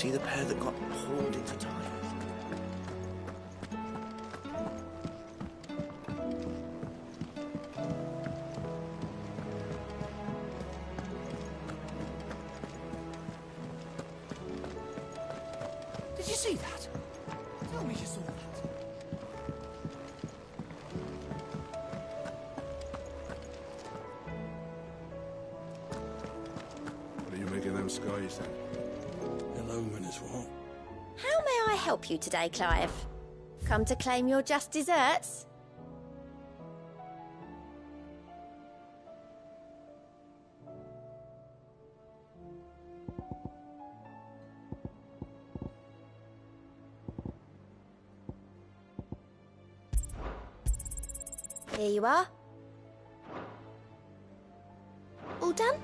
she the pair that got pulled into time? Did you see that? Tell me you saw that. What are you making them skies then? Luminous what? How may I help you today, Clive? Come to claim your just desserts? Here you are. All done?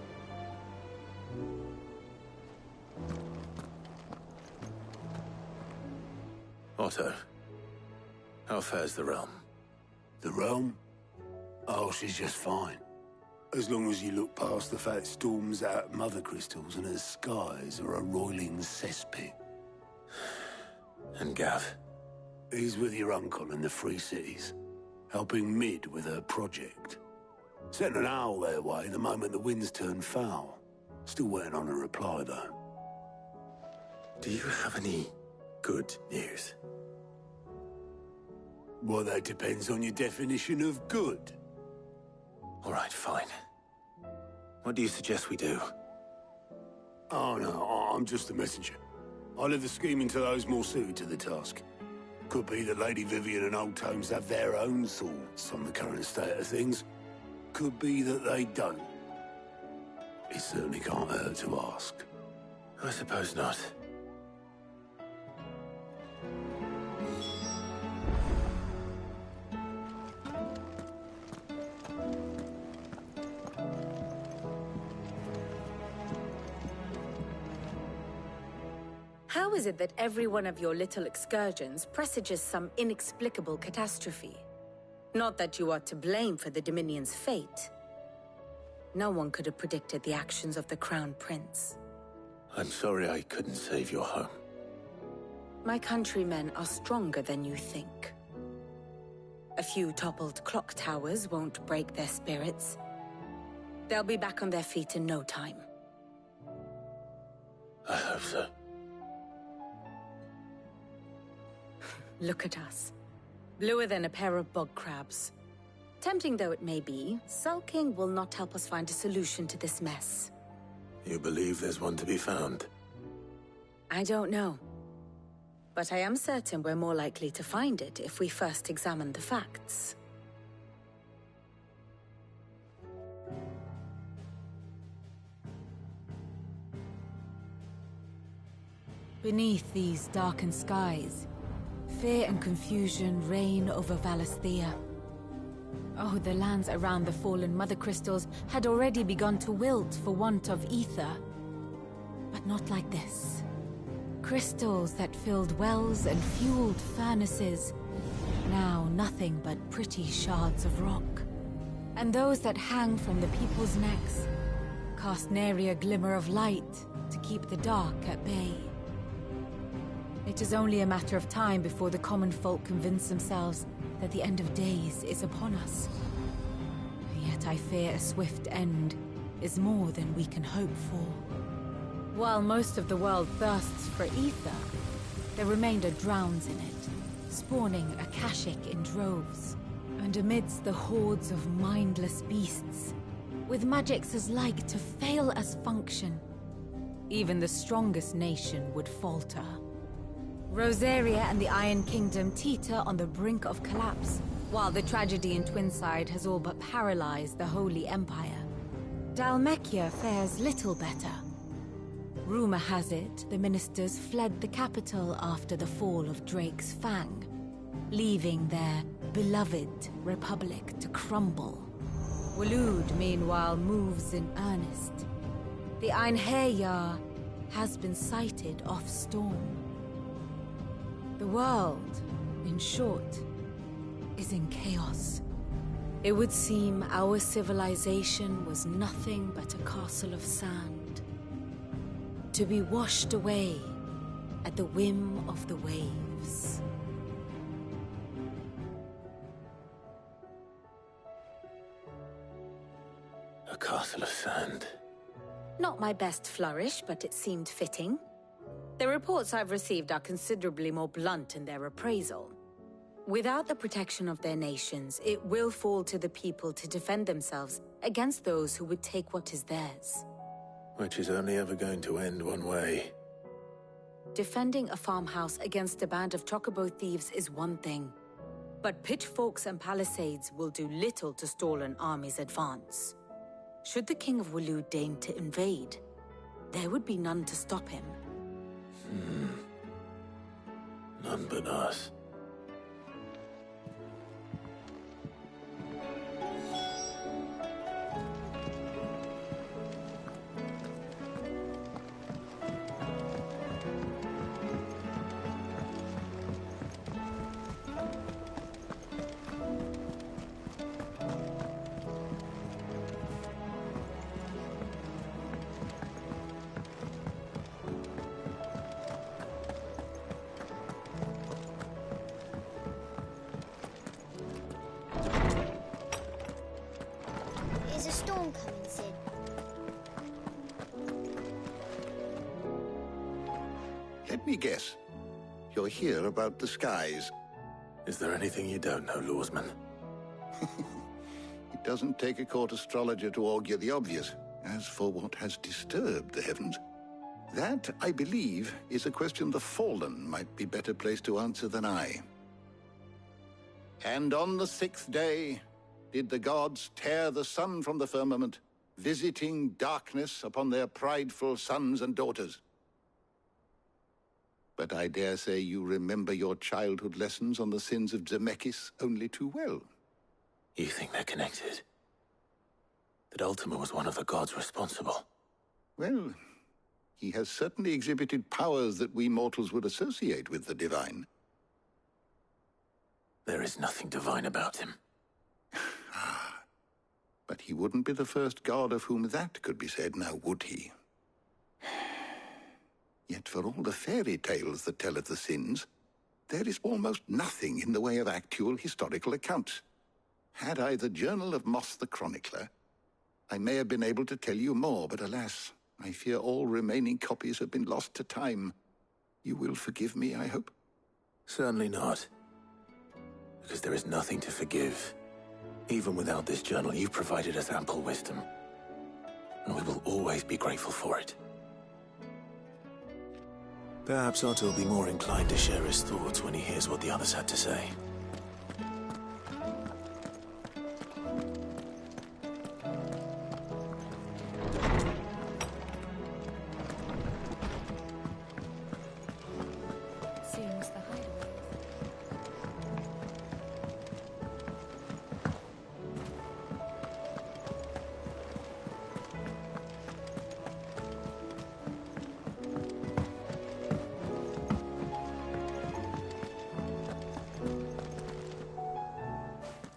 Otto, how fares the realm? The realm? Oh, she's just fine. As long as you look past the fat storms out mother crystals and her skies are a roiling cesspit. And Gav? He's with your uncle in the Free Cities, helping Mid with her project. Sent an owl their way the moment the winds turned foul. Still waiting on a reply, though. Do you have any good news? Well, that depends on your definition of good. All right, fine. What do you suggest we do? Oh, no, I'm just a messenger. I leave the scheming to those more suited to the task. Could be that Lady Vivian and Old Tomes have their own thoughts on the current state of things. Could be that they don't. It certainly can't hurt to ask. I suppose not. How is it that every one of your little excursions presages some inexplicable catastrophe? Not that you are to blame for the Dominion's fate. No one could have predicted the actions of the Crown Prince. I'm sorry I couldn't save your home. My countrymen are stronger than you think. A few toppled clock towers won't break their spirits. They'll be back on their feet in no time. I hope so. Look at us. Bluer than a pair of bog crabs. Tempting though it may be, sulking will not help us find a solution to this mess. You believe there's one to be found? I don't know. But I am certain we're more likely to find it if we first examine the facts. Beneath these darkened skies, fear and confusion reign over Valisthea. Oh, the lands around the fallen Mother Crystals had already begun to wilt for want of ether. But not like this. Crystals that filled wells and fueled furnaces, now nothing but pretty shards of rock. And those that hang from the people's necks cast nary a glimmer of light to keep the dark at bay. It is only a matter of time before the common folk convince themselves that the end of days is upon us. Yet I fear a swift end is more than we can hope for. While most of the world thirsts for ether, the remainder drowns in it, spawning Akashic in droves. And amidst the hordes of mindless beasts, with magics as like to fail as function, even the strongest nation would falter. Rosaria and the Iron Kingdom teeter on the brink of collapse, while the tragedy in Twinside has all but paralyzed the Holy Empire. Dhalmekia fares little better. Rumor has it the ministers fled the capital after the fall of Drake's Fang, leaving their beloved republic to crumble. Waloed, meanwhile, moves in earnest. The Einherjar has been sighted off Storm. The world, in short, is in chaos. It would seem our civilization was nothing but a castle of sand, to be washed away at the whim of the waves. A castle of sand. Not my best flourish, but it seemed fitting. The reports I've received are considerably more blunt in their appraisal. Without the protection of their nations, it will fall to the people to defend themselves against those who would take what is theirs. Which is only ever going to end one way. Defending a farmhouse against a band of chocobo thieves is one thing, but pitchforks and palisades will do little to stall an army's advance. Should the King of Waloed deign to invade, there would be none to stop him. None but us. Is a storm coming, Sid? Let me guess. You're here about the skies. Is there anything you don't know, Lawsman? It doesn't take a court astrologer to augur the obvious. As for what has disturbed the heavens, that, I believe, is a question the Fallen might be better placed to answer than I. And on the 6th day did the gods tear the sun from the firmament, visiting darkness upon their prideful sons and daughters. But I dare say you remember your childhood lessons on the sins of Zemeckis only too well. You think they're connected? That Ultima was one of the gods responsible? Well, he has certainly exhibited powers that we mortals would associate with the divine. There is nothing divine about him. But he wouldn't be the first god of whom that could be said, now would he? Yet for all the fairy tales that tell of the sins, there is almost nothing in the way of actual historical accounts. Had I the Journal of Moss the Chronicler, I may have been able to tell you more, but alas, I fear all remaining copies have been lost to time. You will forgive me, I hope? Certainly not. Because there is nothing to forgive. Even without this journal, you've provided us ample wisdom. And we will always be grateful for it. Perhaps Otto will be more inclined to share his thoughts when he hears what the others had to say. Seems the hideaway.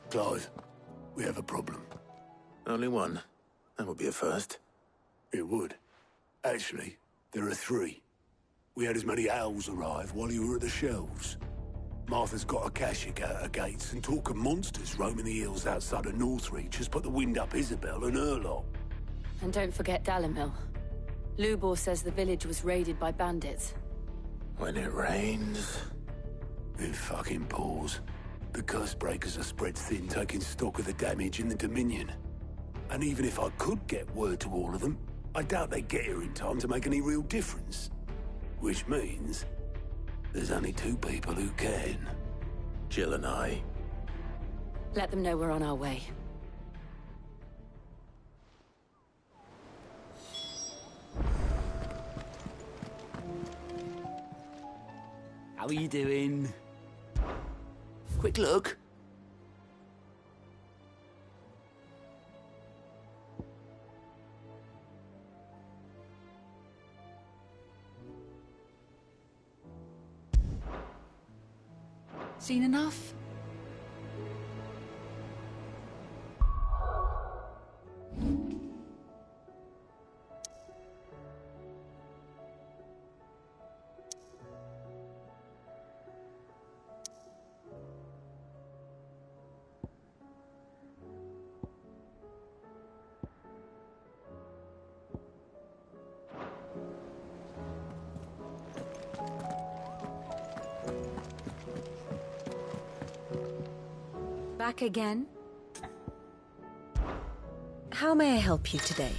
Clive, we have a problem. Only one. That would be a first. It would. Actually, there are 3. We had as many owls arrive while you were at the shelves. Martha's got a Kashik out her gates, and talk of monsters roaming the hills outside of Northreach has put the wind up Isabel and her lot. And don't forget Dalimil. Lubor says the village was raided by bandits. When it rains... It fucking pours. The Cursebreakers are spread thin, taking stock of the damage in the Dominion. And even if I could get word to all of them, I doubt they'd get here in time to make any real difference. Which means there's only 2 people who can. Jill and I. Let them know we're on our way. How are you doing? Quick look. Seen enough? Back again? How may I help you today?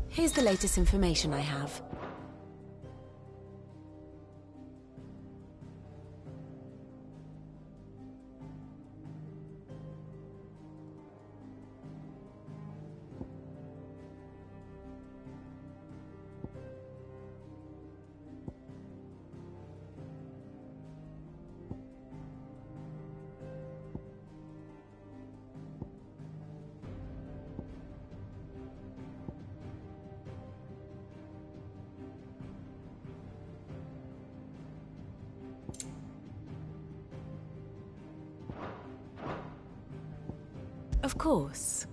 Here's the latest information I have. Of course.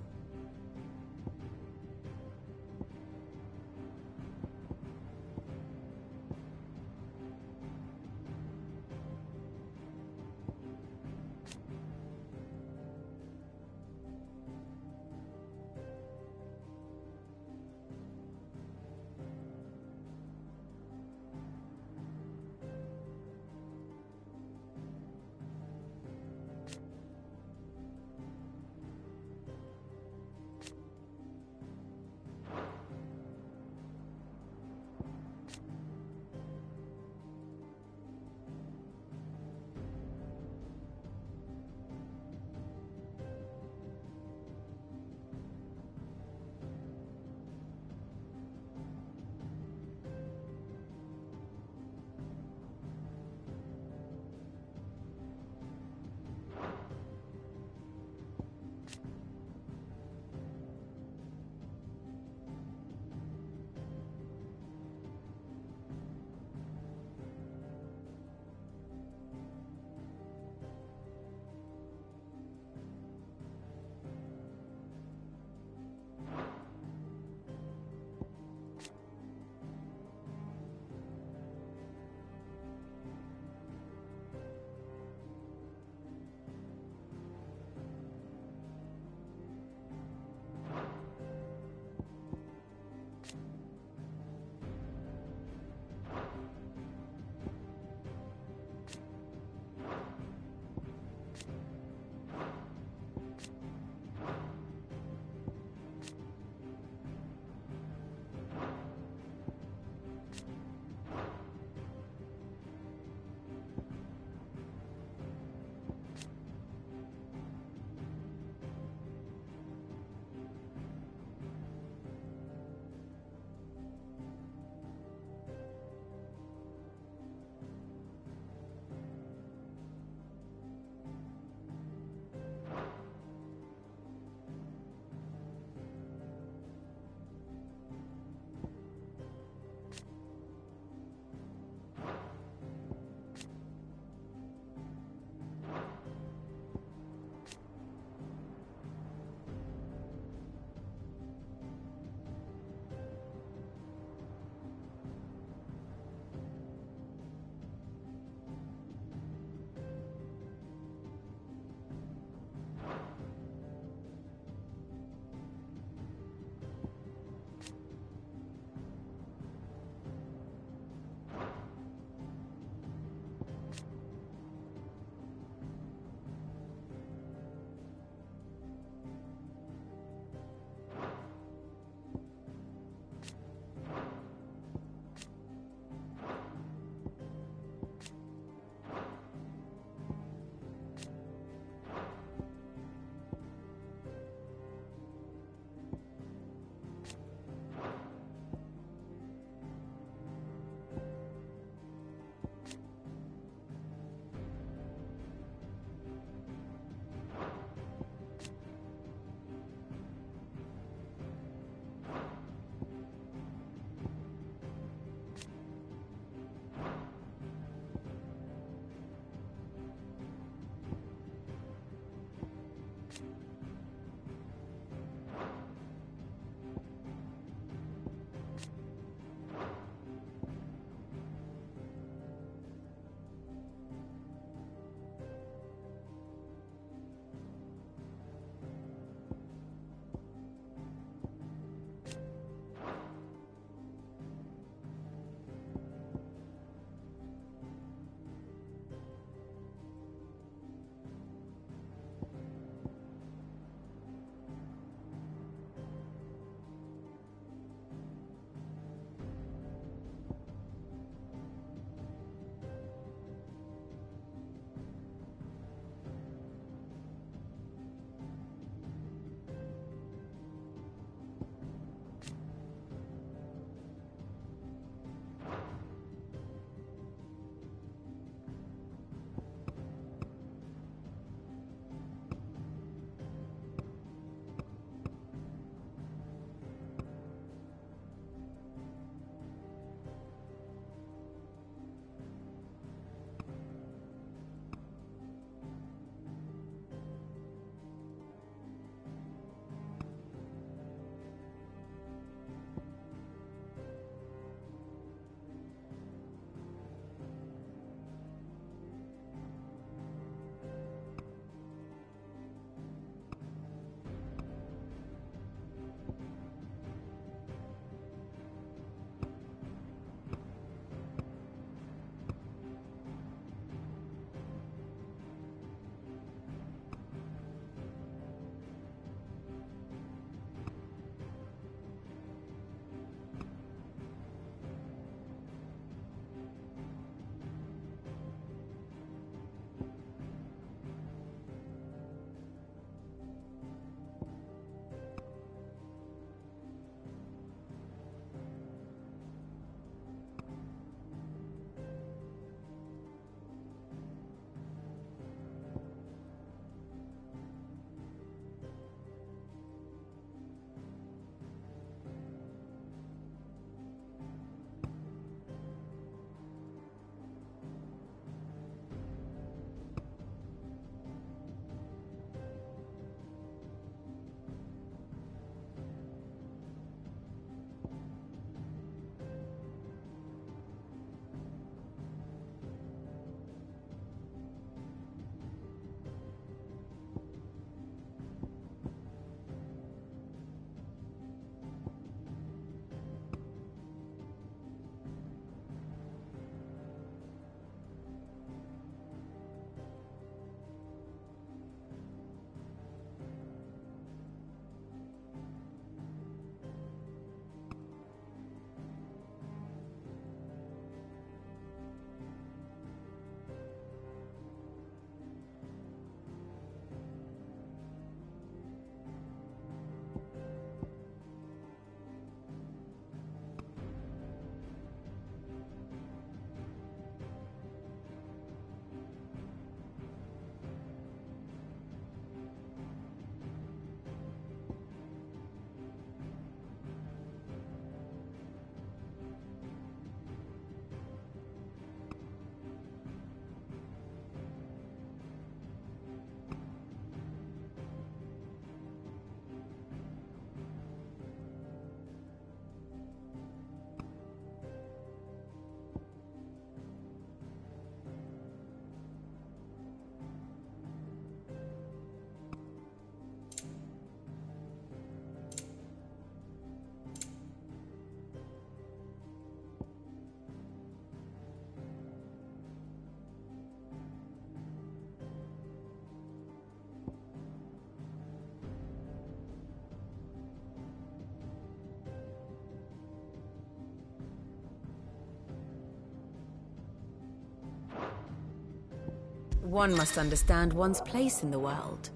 One must understand one's place in the world.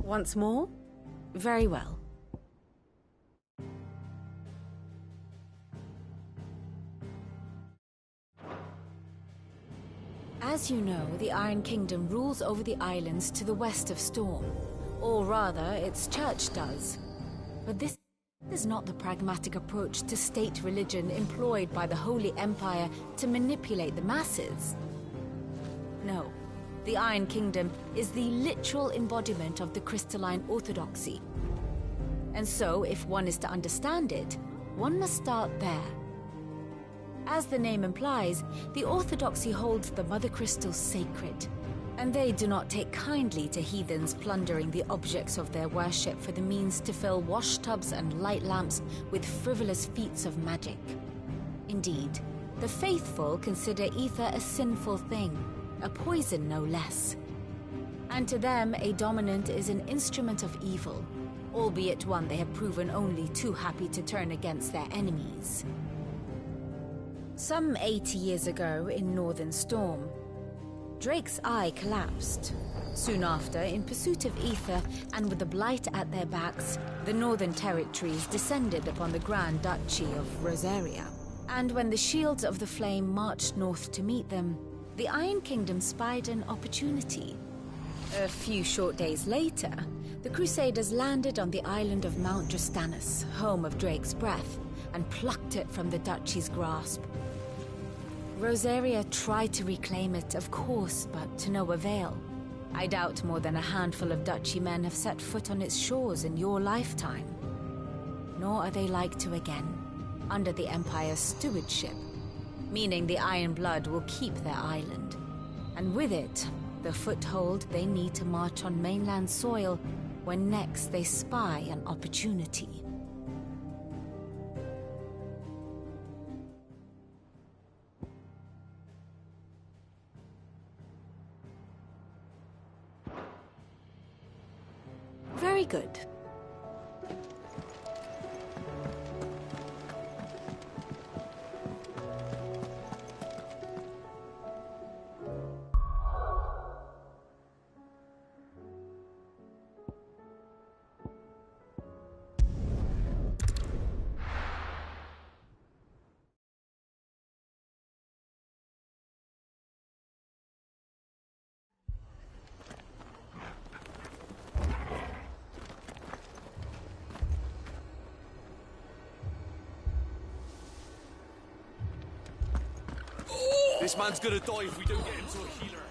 Once more? Very well. As you know, the Iron Kingdom rules over the islands to the west of Storm. Or rather, its church does. But this is not the pragmatic approach to state religion employed by the Holy Empire to manipulate the masses. No. The Iron Kingdom is the literal embodiment of the crystalline orthodoxy. And so, if one is to understand it, one must start there. As the name implies, the orthodoxy holds the Mother Crystals sacred, and they do not take kindly to heathens plundering the objects of their worship for the means to fill washtubs and light lamps with frivolous feats of magic. Indeed, the faithful consider ether a sinful thing, a poison no less. And to them, a dominant is an instrument of evil, albeit one they have proven only too happy to turn against their enemies. Some 80 years ago in Northern Storm, Drake's eye collapsed. Soon after, in pursuit of ether and with the Blight at their backs, the Northern Territories descended upon the Grand Duchy of Rosaria. And when the Shields of the Flame marched north to meet them, the Iron Kingdom spied an opportunity. A few short days later, the Crusaders landed on the island of Mount Drastanus, home of Drake's breath, and plucked it from the Duchy's grasp. Rosaria tried to reclaim it, of course, but to no avail. I doubt more than a handful of Duchy men have set foot on its shores in your lifetime. Nor are they like to again, under the Empire's stewardship, meaning the Iron Blood will keep their island. And with it, the foothold they need to march on mainland soil when next they spy an opportunity. Very good. This man's gonna die if we don't get him to a healer.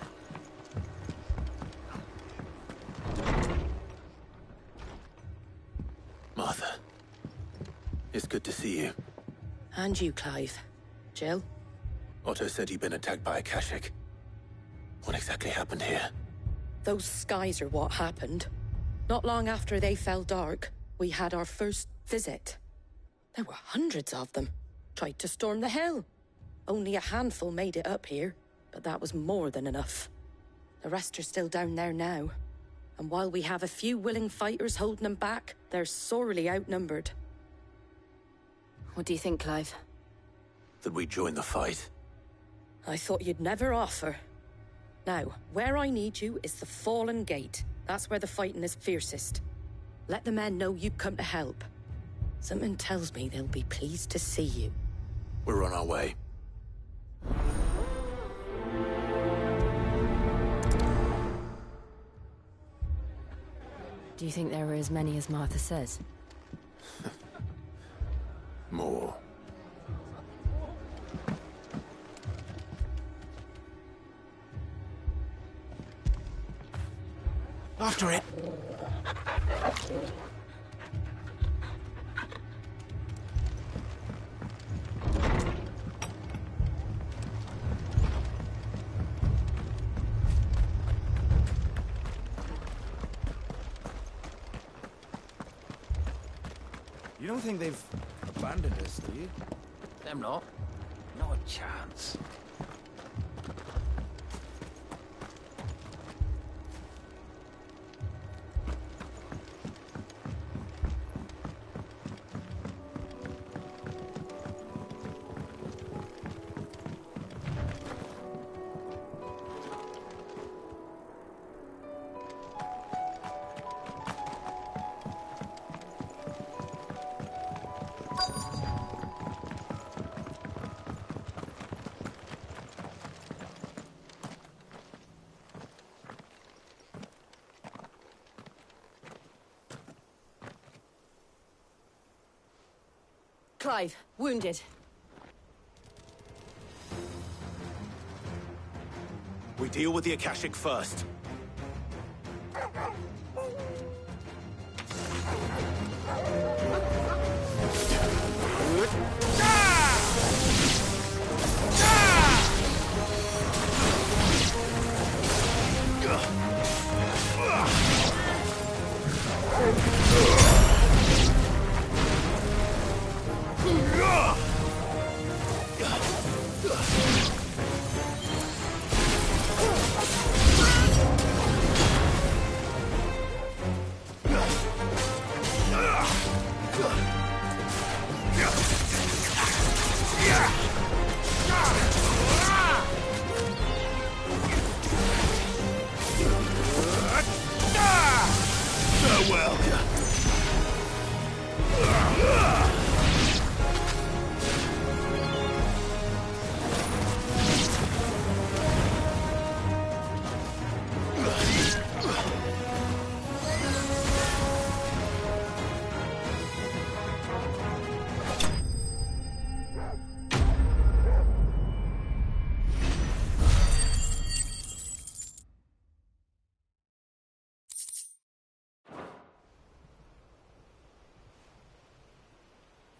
Martha. It's good to see you. And you, Clive. Jill? Otto said you'd been attacked by a Kashik. What exactly happened here? Those skies are what happened. Not long after they fell dark, we had our first visit. There were hundreds of them. Tried to storm the hill. Only a handful made it up here, but that was more than enough. The rest are still down there now. And while we have a few willing fighters holding them back, they're sorely outnumbered. What do you think, Clive? That we join the fight. I thought you'd never offer. Now, where I need you is the Fallen Gate. That's where the fighting is fiercest. Let the men know you've come to help. Something tells me they'll be pleased to see you. We're on our way. Do you think there are as many as Martha says? More. After it. You don't think they've abandoned us, do you? Them not. Not a chance. Clive, wounded. We deal with the Akashic first.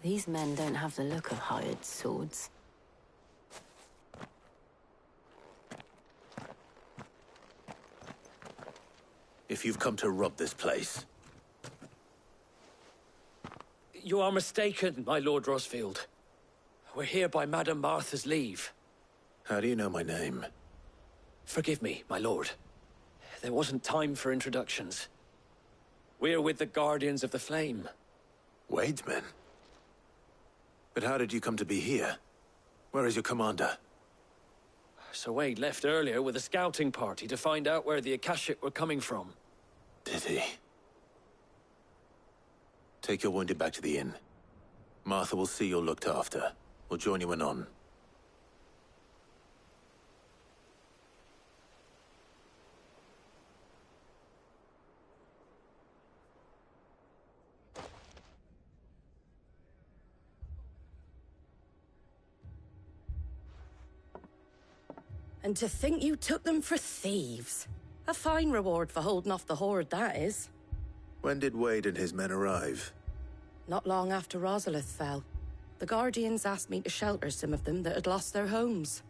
These men don't have the look of hired swords. If you've come to rob this place. You are mistaken, my Lord Rosfield. We're here by Madame Martha's leave. How do you know my name? Forgive me, my lord. There wasn't time for introductions. We're with the Guardians of the Flame. Wade's men? But how did you come to be here? Where is your commander? Sir Wade left earlier with a scouting party to find out where the Akashic were coming from. Did he? Take your wounded back to the inn. Martha will see you're looked after. We'll join you anon. And to think you took them for thieves. A fine reward for holding off the horde, that is. When did Wade and his men arrive? Not long after Rosalith fell. The Guardians asked me to shelter some of them that had lost their homes.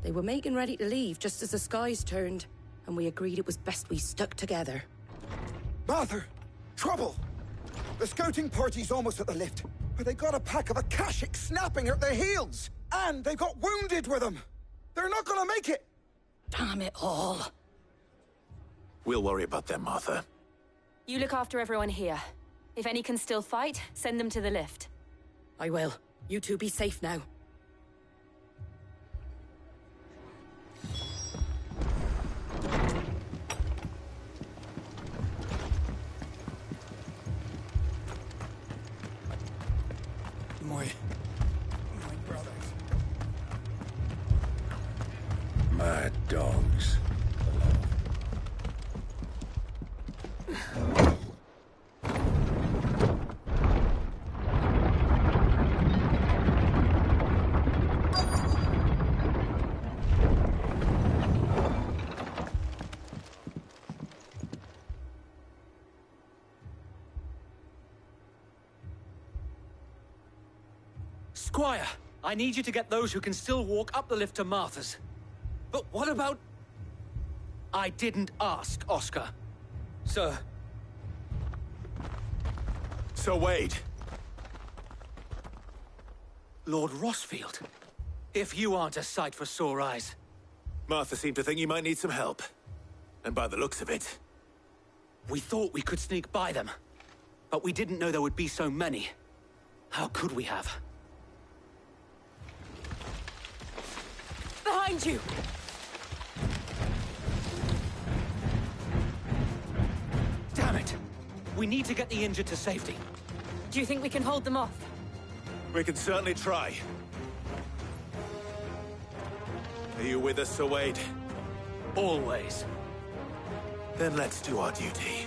They were making ready to leave just as the skies turned, and we agreed it was best we stuck together. Martha! Trouble! The scouting party's almost at the lift, but they got a pack of Akashic snapping at their heels! And they've got wounded with them! They're not gonna make it! Damn it all. We'll worry about them, Martha. You look after everyone here. If any can still fight, send them to the lift. I will. You two be safe now. My brothers. Mad dogs. Squire, I need you to get those who can still walk up the lift to Martha's. But what about... I didn't ask, Oscar. Sir. Sir Wade, Lord Rossfield. If you aren't a sight for sore eyes. Martha seemed to think you might need some help. And by the looks of it... We thought we could sneak by them. But we didn't know there would be so many. How could we have? Behind you! Damn it! We need to get the injured to safety. Do you think we can hold them off? We can certainly try. Are you with us, Sir Wade? Always. Then let's do our duty.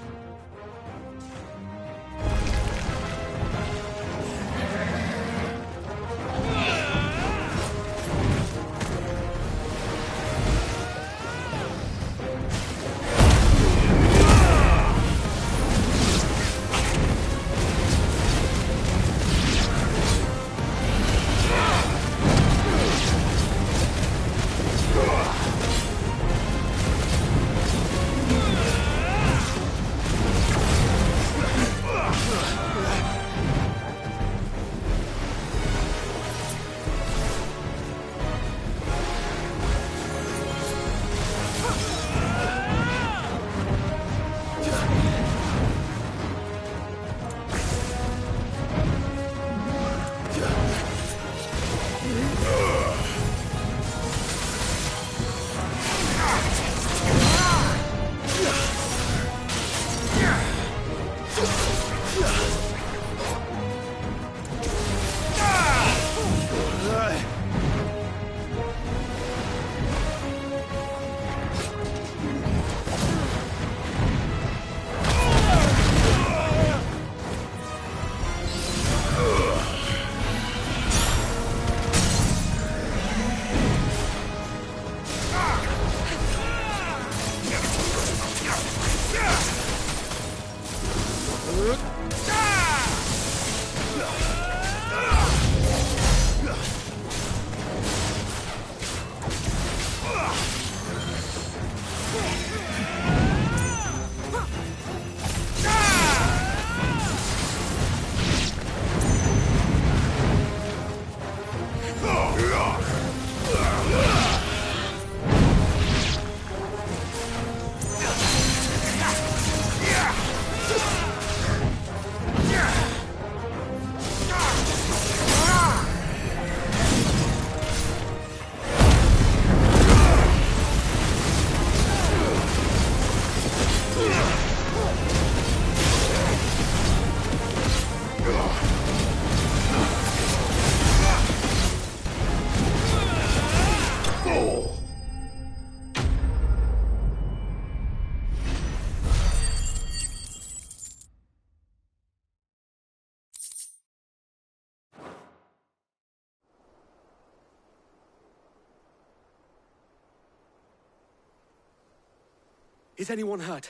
Is anyone hurt?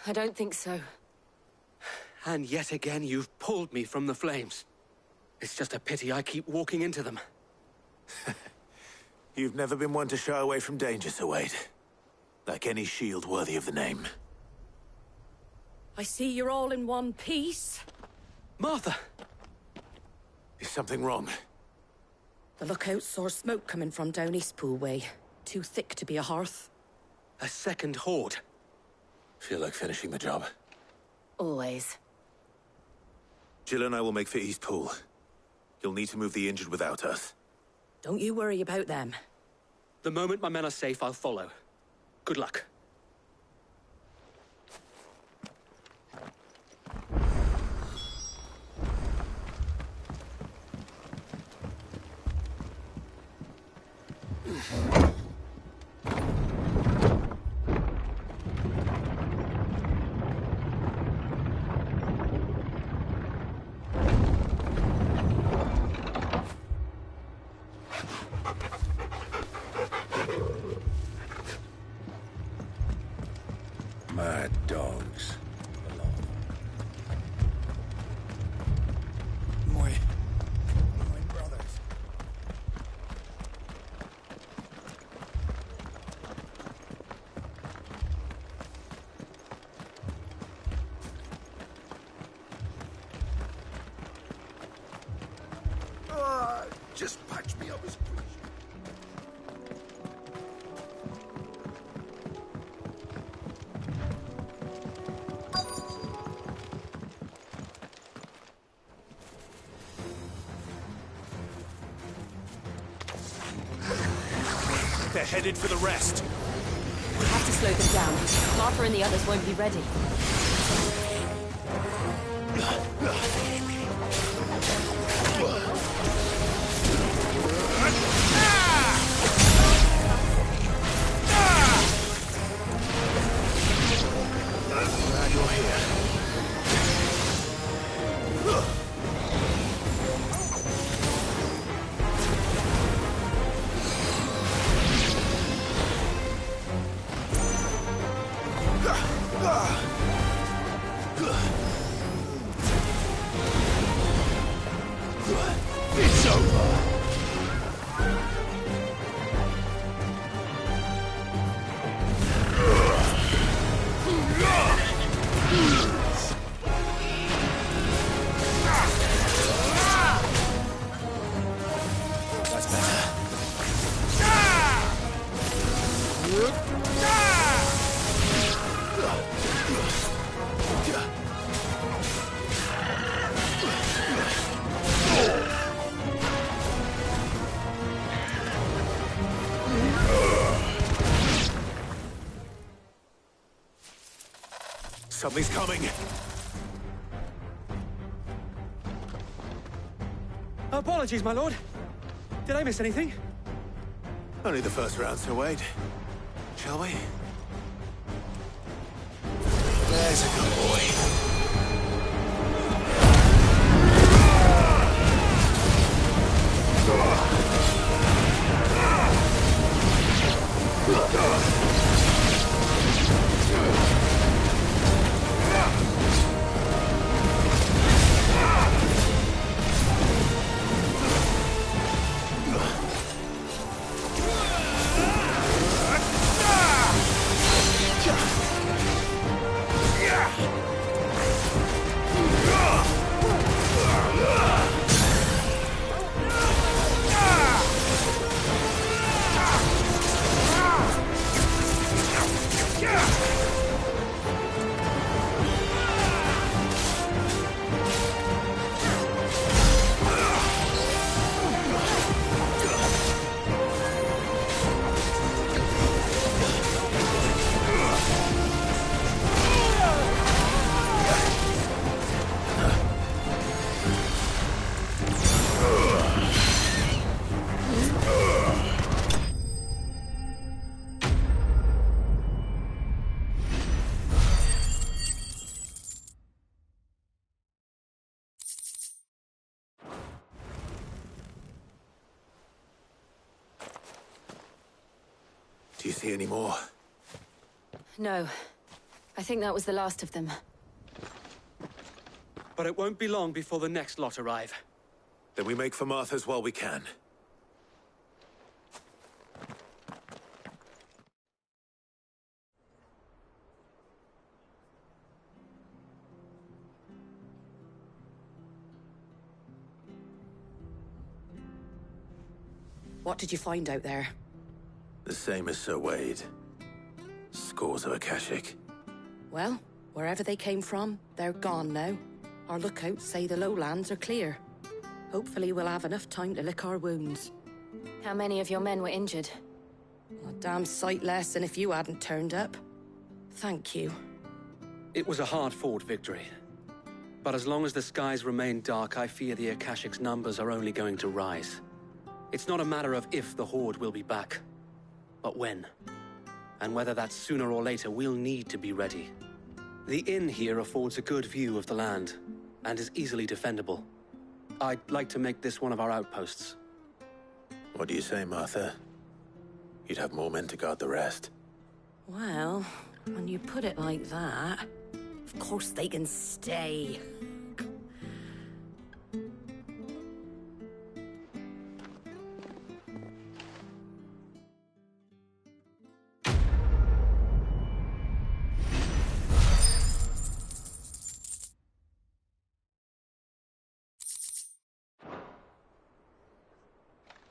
I don't think so. And yet again, you've pulled me from the flames. It's just a pity I keep walking into them. You've never been one to shy away from danger, Sir Wade. Like any shield worthy of the name. I see you're all in one piece. Martha! Is something wrong? The lookout saw smoke coming from down Eastpool way. Too thick to be a hearth. A second horde. Feel like finishing the job? Always. Jill and I will make for Eastpool. You'll need to move the injured without us. Don't you worry about them. The moment my men are safe, I'll follow. Good luck. Just patch me up as quick. They're headed for the rest. We have to slow them down. Martha and the others won't be ready. Glad you're here. It's over. That's better. Something's coming. Apologies, my lord. Did I miss anything? Only the first round, Sir Wade. Shall we? There's a good boy. Do you see any more? No. I think that was the last of them. But it won't be long before the next lot arrive. Then we make for Martha's while we can. What did you find out there? The same as Sir Wade. Scores of Akashic. Well, wherever they came from, they're gone now. Our lookouts say the lowlands are clear. Hopefully we'll have enough time to lick our wounds. How many of your men were injured? A damn sight less than if you hadn't turned up. Thank you. It was a hard-fought victory. But as long as the skies remain dark, I fear the Akashic's numbers are only going to rise. It's not a matter of if the Horde will be back, but when. And whether that's sooner or later, we'll need to be ready. The inn here affords a good view of the land, and is easily defendable. I'd like to make this one of our outposts. What do you say, Martha? You'd have more men to guard the rest. Well, when you put it like that, of course they can stay.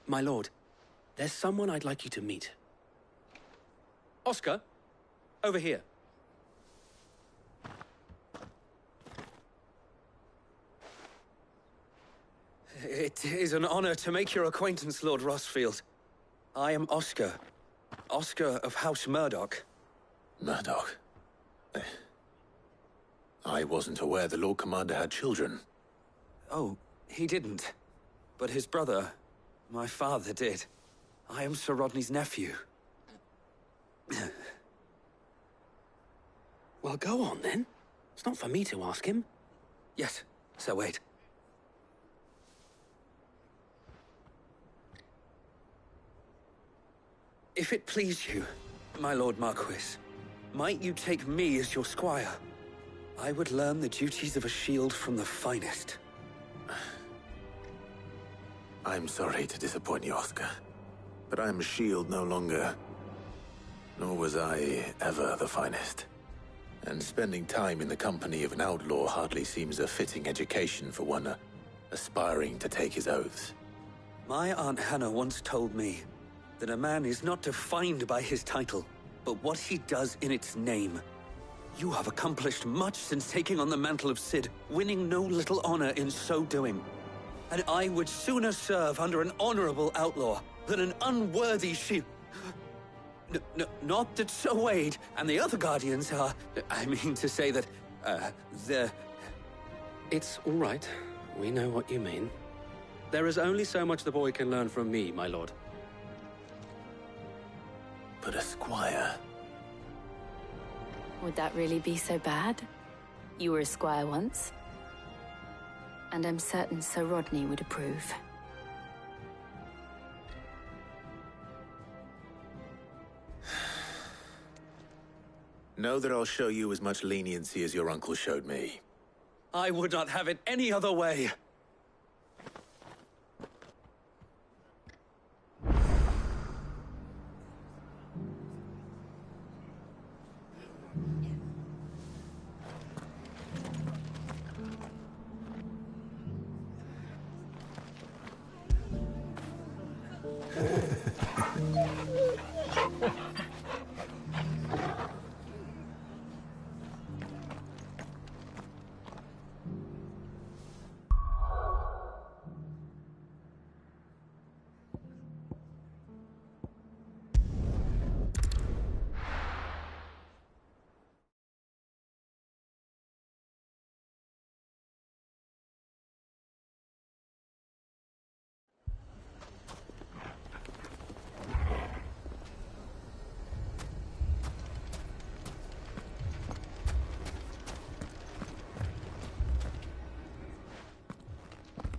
My lord, there's someone I'd like you to meet. Oscar, over here. It is an honor to make your acquaintance, Lord Rossfield. I am Oscar. Oscar of House Murdoch. Murdoch? I wasn't aware the Lord Commander had children. Oh, he didn't. But his brother, my father, did. I am Sir Rodney's nephew. Well, go on, then. It's not for me to ask him. Yes, Sir Wade. If it please you, my Lord Marquis, might you take me as your squire? I would learn the duties of a shield from the finest. I'm sorry to disappoint you, Oscar, but I am a shield no longer. Nor was I ever the finest. And spending time in the company of an outlaw hardly seems a fitting education for one aspiring to take his oaths. My Aunt Hannah once told me that a man is not defined by his title, but what he does in its name. You have accomplished much since taking on the mantle of Cid, winning no little honor in so doing. And I would sooner serve under an honorable outlaw than an unworthy shield. Not that Sir Wade and the other Guardians are... I mean to say that, they're... It's all right. We know what you mean. There is only so much the boy can learn from me, my lord. But a squire? Would that really be so bad? You were a squire once. And I'm certain Sir Rodney would approve. Know that I'll show you as much leniency as your uncle showed me. I would not have it any other way.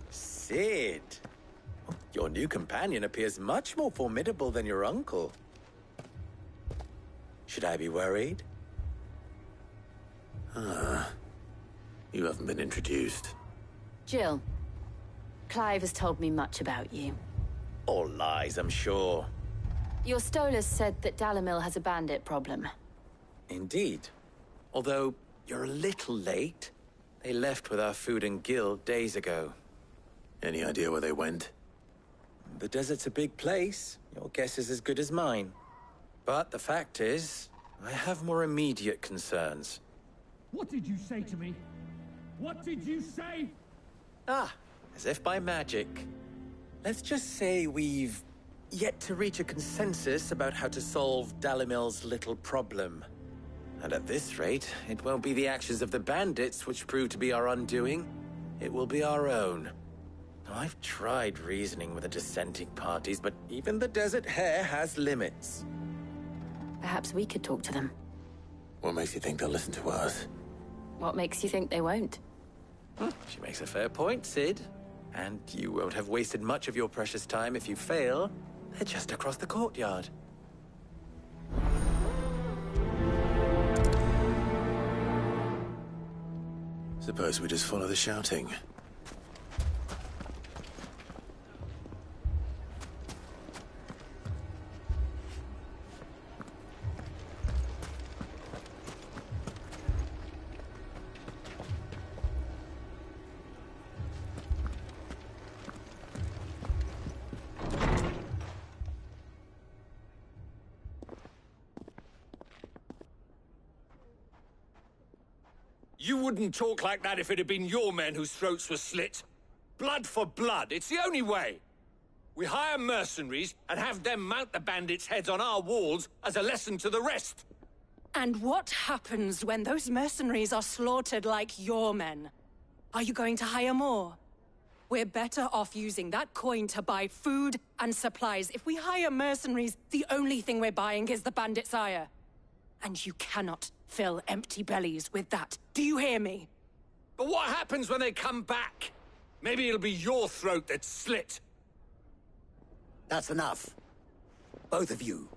Cid! Your new companion appears much more formidable than your uncle. Should I be worried? You haven't been introduced. Jill, Clive has told me much about you. All lies, I'm sure. Your Stolas said that Dalimil has a bandit problem. Indeed. Although, you're a little late. They left with our food and guild days ago. Any idea where they went? The desert's a big place. Your guess is as good as mine. But the fact is, I have more immediate concerns. What did you say to me? What did you say? Ah, as if by magic. Let's just say we've yet to reach a consensus about how to solve Dalimil's little problem. And at this rate, it won't be the actions of the bandits which prove to be our undoing. It will be our own. I've tried reasoning with the dissenting parties, but even the Desert Hare has limits. Perhaps we could talk to them. What makes you think they'll listen to us? What makes you think they won't? She makes a fair point, Cid. And you won't have wasted much of your precious time if you fail. They're just across the courtyard. Suppose we just follow the shouting. You wouldn't talk like that if it had been your men whose throats were slit. Blood for blood, it's the only way. We hire mercenaries and have them mount the bandits' heads on our walls as a lesson to the rest. And what happens when those mercenaries are slaughtered like your men? Are you going to hire more? We're better off using that coin to buy food and supplies. If we hire mercenaries, the only thing we're buying is the bandits' ire. And you cannot fill empty bellies with that. Do you hear me? But what happens when they come back? Maybe it'll be your throat that's slit. That's enough. Both of you.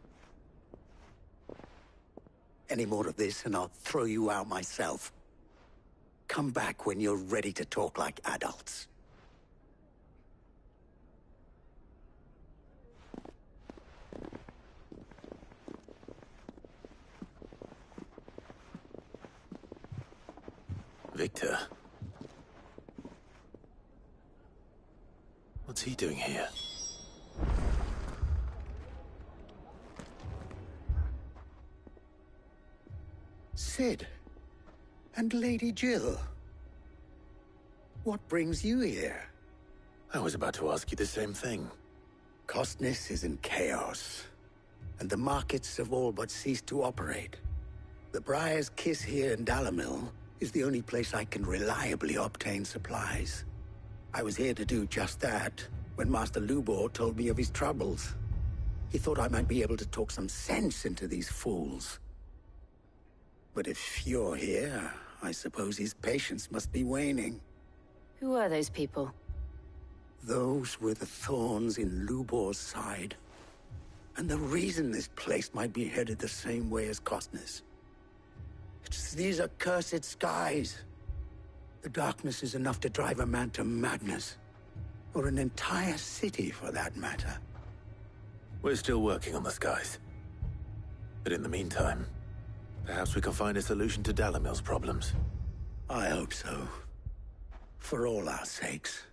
Any more of this and I'll throw you out myself. Come back when you're ready to talk like adults. Victor. What's he doing here? Cid. And Lady Jill. What brings you here? I was about to ask you the same thing. Costness is in chaos, and the markets have all but ceased to operate. The Briar's Kiss here in Dalimil is the only place I can reliably obtain supplies. I was here to do just that when Master Lubor told me of his troubles. He thought I might be able to talk some sense into these fools. But if you're here, I suppose his patience must be waning. Who are those people? Those were the thorns in Lubor's side. And the reason this place might be headed the same way as Costness. It's these accursed skies. The darkness is enough to drive a man to madness. Or an entire city, for that matter. We're still working on the skies. But in the meantime, perhaps we can find a solution to Dalimil's problems. I hope so. For all our sakes.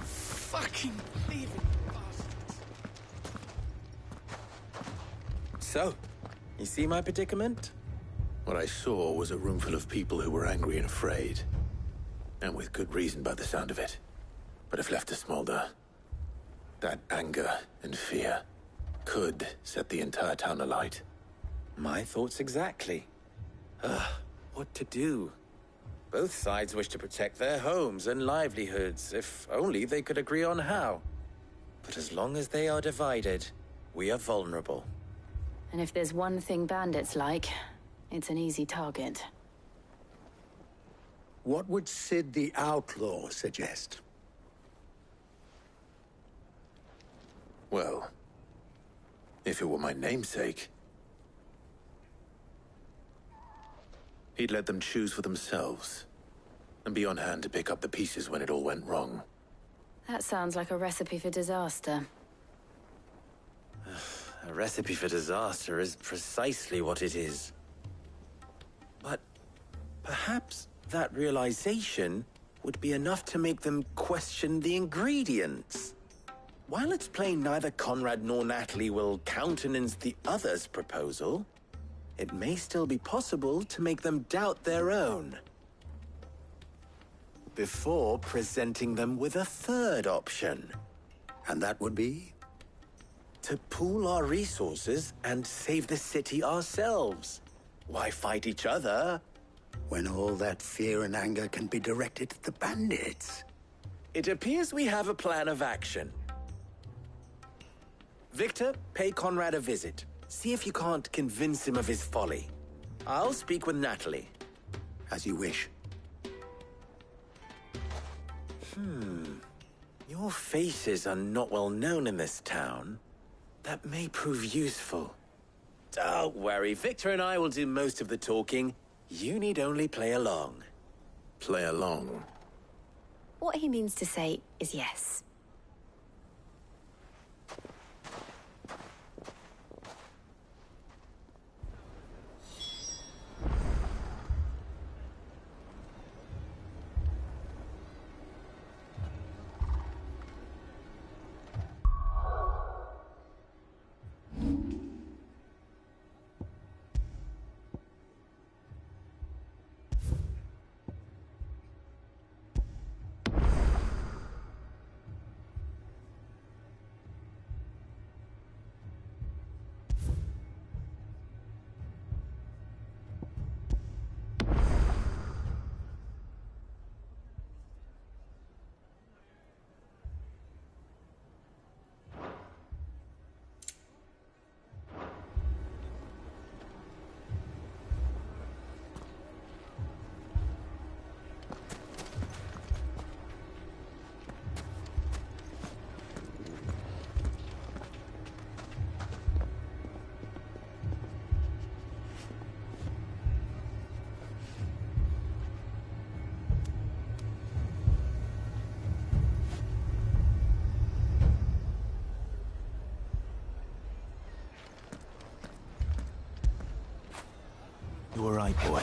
Fucking thieving bastards. So, you see my predicament? What I saw was a room full of people who were angry and afraid. And with good reason by the sound of it. But if left to smolder, that anger and fear could set the entire town alight. My thoughts exactly. What to do? Both sides wish to protect their homes and livelihoods, if only they could agree on how. But as long as they are divided, we are vulnerable. And if there's one thing bandits like, it's an easy target. What would Cid the Outlaw suggest? Well, if it were my namesake, he'd let them choose for themselves, and be on hand to pick up the pieces when it all went wrong. That sounds like a recipe for disaster. A recipe for disaster is precisely what it is. But perhaps that realization would be enough to make them question the ingredients. While it's plain neither Conrad nor Natalie will countenance the other's proposal, it may still be possible to make them doubt their own. Before presenting them with a third option. And that would be? To pool our resources and save the city ourselves. Why fight each other? When all that fear and anger can be directed at the bandits. It appears we have a plan of action. Victor, pay Conrad a visit. See if you can't convince him of his folly. I'll speak with Natalie. As you wish. Your faces are not well known in this town. That may prove useful. Don't worry, Victor and I will do most of the talking. You need only play along. Play along? What he means to say is yes. You all right, boy?